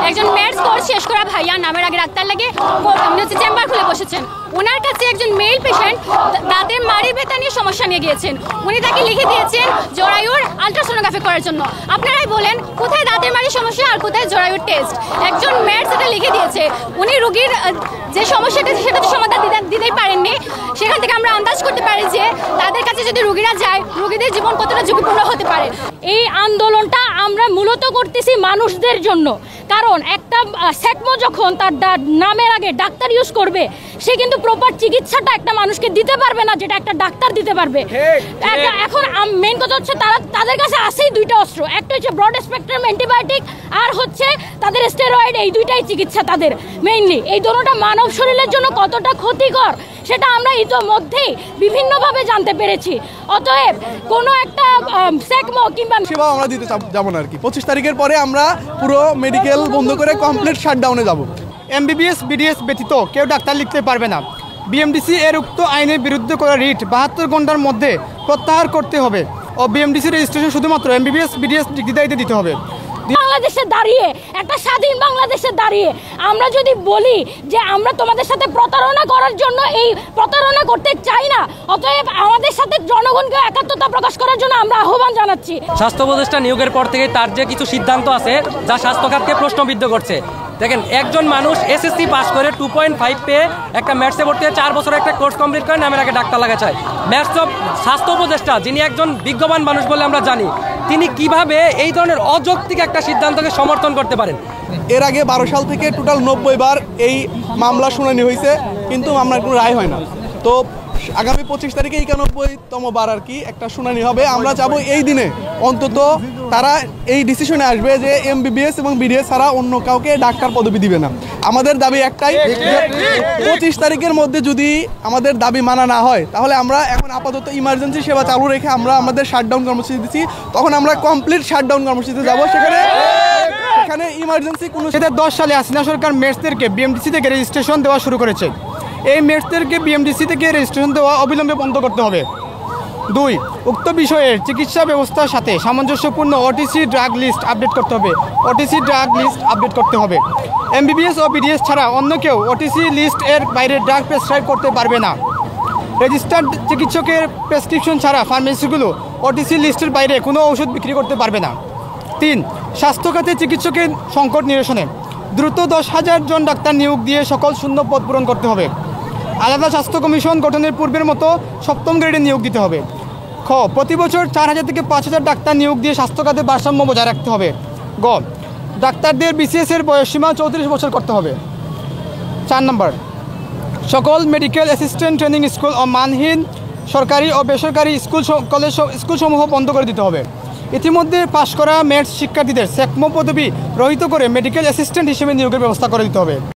একজন maths course শেষ করা ভাইয়া নামের আগে ডাক্তার লাগে চেম্বার খুলে বসেছেন। ওনার কাছে একজন মেল পেশেন্ট দাঁতের মাড়ি ব্যথা নিয়ে সমস্যা নিয়ে গিয়েছেন। উনি তাকে লিখে দিয়েছেন জরায়ুর আলট্রাসোনোগ্রাফি করার জন্য। আপনারাই বলেন কোথায় দাঁতের মাড়ির সমস্যা আর কোথায় জরায়ুর টেস্ট? একজন ম্যাথস এটা লিখে দিয়েছে। উনি রোগীর যে সমস্যাটা সেটা তো সমাধান দিতেই পারেননি। সেখান থেকে আমরা আন্দাজ করতে পারি যে তাদের কাছে যদি রোগীরা যায়, রোগীদের জীবন কতটা ঝুঁকিপূর্ণ হতে পারে। এই আন্দোলনটা আমরা মূলত করতেছি মানুষদের জন্য। কারণ একটা সেকমো যখন তার নামের আগে ডাক্তার ইউজ করবে, সে কিন্তু প্রপার চিকিৎসাটা একটা মানুষকে দিতে পারবে না যেটা একটা ডাক্তার দিতে পারবে। এখন মেইন কথা হচ্ছে তাদের কাছে আছেই দুইটা অস্ত্র, একটা হচ্ছে ব্রড স্পেকট্রাম অ্যান্টিবায়োটিক আর হচ্ছে তাদের স্টেরয়েড। এই দুইটাই চিকিৎসা তাদের মেইনলি। এই দুটোটা মানব শরীরের জন্য কতটা ক্ষতিকর সেটা আমরা ইতোমধ্যেই বিভিন্নভাবে জানতে পেরেছি। অতএব কোনো একটা সেকমো কিংবা সেবা আমরা দিতে যাবো না আর কি। 25 তারিখের পরে আমরা পুরো মেডিকেল বন্ধ করে কমপ্লিট শাটডাউনে যাব। এমবিবিএস বিডিএস ব্যতীত কেউ ডাক্তার লিখতে পারবে না। বিএমডিসি এর উক্ত আইনের বিরুদ্ধে করা রিট 72 ঘন্টার মধ্যে প্রত্যাহার করতে হবে ও বিএমডিসি রেজিস্ট্রেশন শুধুমাত্র এমবিবিএস বিডিএস ডিগ্রিধারীদের দিতে হবে। বাংলাদেশে দাঁড়িয়ে, একটা স্বাধীন বাংলাদেশে দাঁড়িয়ে আমরা যদি বলি যে আমরা তোমাদের সাথে প্রতারণা করার জন্য এই প্রতারণা করতে চাই না, অতএব আমাদের সাথে জনগণকে একাত্মতা প্রকাশ করার জন্য আমরা আহ্বান জানাচ্ছি। স্বাস্থ্য উপদেষ্টা নিয়োগের পর থেকে তার যে কিছু সিদ্ধান্ত আছে যা স্বাস্থ্যখাতকে প্রশ্নবিদ্ধ করছে। দেখেন, একজন মানুষ এসএসসি পাস করে 2.5 পেয়ে একটা ম্যাথসে ভর্তি হয়ে 4 বছর একটা কোর্স কমপ্লিট করে নামের আগে ডাক্তার লাগা চায়। স্বাস্থ্য উপদেষ্টা যিনি একজন বিজ্ঞবান মানুষ বলে আমরা জানি, তিনি কিভাবে এই ধরনের অযৌক্তিক একটা সিদ্ধান্তকে সমর্থন করতে পারেন? এর আগে 12 সাল থেকে টোটাল 90 বার এই মামলা শুনানি হয়েছে, কিন্তু মামলার কোনো রায় হয় না। তো আগামী 25 তারিখে 91তম বার আর কি একটা শুনানি হবে। আমরা চাবো এই দিনে অন্তত তারা এই ডিসিশনে আসবে যে এমবিবিএস এবং বিডিএস ছাড়া অন্য কাউকে ডাক্তার পদবি দিবে না। আমাদের দাবি একটাই, 25 তারিখের মধ্যে যদি আমাদের দাবি মানা না হয় তাহলে আমরা এখন আপাতত ইমার্জেন্সি সেবা চালু রেখে আমরা আমাদের শাটডাউন কর্মসূচি দিচ্ছি। তখন আমরা কমপ্লিট শাটডাউন কর্মসূচিতে যাব। সেখানে ইমার্জেন্সি কোনো 2010 সালে হাসিনা সরকার মেটসদেরকে বিএমডিসি থেকে রেজিস্ট্রেশন দেওয়া শুরু করেছে। এই মেটসদেরকে বিএমডিসি থেকে রেজিস্ট্রেশন দেওয়া অবিলম্বে বন্ধ করতে হবে। 2, উক্ত বিষয়ের চিকিৎসা ব্যবস্থার সাথে সামঞ্জস্যপূর্ণ ওটিসি ড্রাগ লিস্ট আপডেট করতে হবে। এমবিবিএস ও বিডিএস ছাড়া অন্য কেউ ওটিসি লিস্ট এর বাইরে ড্রাগ প্রেসক্রাইব করতে পারবে না। রেজিস্টার্ড চিকিৎসকের প্রেসক্রিপশন ছাড়া ফার্মেসিগুলো ওটিসি লিস্টের বাইরে কোনো ওষুধ বিক্রি করতে পারবে না। 3, স্বাস্থ্যখাতে চিকিৎসকের সংকট নিরসনে দ্রুত 10,000 জন ডাক্তার নিয়োগ দিয়ে সকল শূন্য পদ পূরণ করতে হবে। আলাদা স্বাস্থ্য কমিশন গঠনের পূর্বের মতো 7ম গ্রেডে নিয়োগ দিতে হবে। খ, প্রতি বছর 4,000 থেকে 5,000 ডাক্তার নিয়োগ দিয়ে স্বাস্থ্যখাতে ভারসাম্য বজায় রাখতে হবে। গ, ডাক্তারদের বিসিএসের বয়সসীমা 34 বছর করতে হবে। 4 নম্বর, সকল মেডিকেল অ্যাসিস্ট্যান্ট ট্রেনিং স্কুল ও মানহীন সরকারি ও বেসরকারি স্কুলসমূহ বন্ধ করে দিতে হবে। ইতিমধ্যে পাশ করা ম্যাথস শিক্ষার্থীদের সেকমো পদবি রহিত করে মেডিকেল অ্যাসিস্ট্যান্ট হিসেবে নিয়োগের ব্যবস্থা করে দিতে হবে।